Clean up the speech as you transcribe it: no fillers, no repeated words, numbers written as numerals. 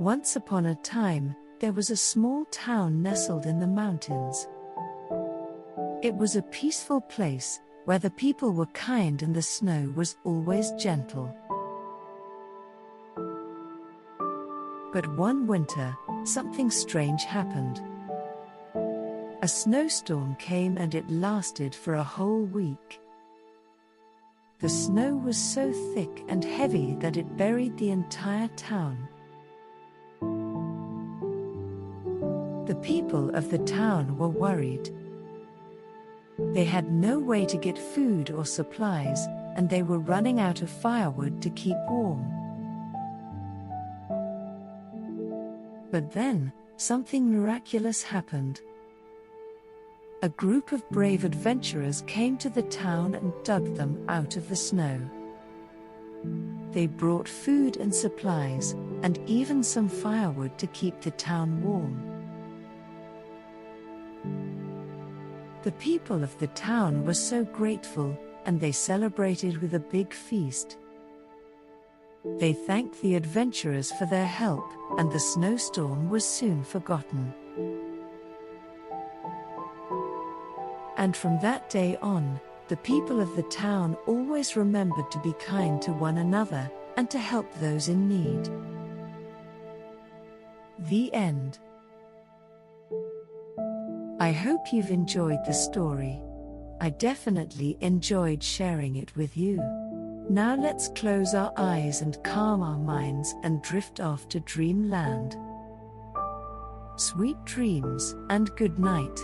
Once upon a time, there was a small town nestled in the mountains. It was a peaceful place, where the people were kind and the snow was always gentle. But one winter, something strange happened. A snowstorm came and it lasted for a whole week. The snow was so thick and heavy that it buried the entire town. The people of the town were worried. They had no way to get food or supplies, and they were running out of firewood to keep warm. But then, something miraculous happened. A group of brave adventurers came to the town and dug them out of the snow. They brought food and supplies, and even some firewood to keep the town warm. The people of the town were so grateful, and they celebrated with a big feast. They thanked the adventurers for their help, and the snowstorm was soon forgotten. And from that day on, the people of the town always remembered to be kind to one another, and to help those in need. The end. I hope you've enjoyed the story. I definitely enjoyed sharing it with you. Now let's close our eyes and calm our minds and drift off to dreamland. Sweet dreams and good night.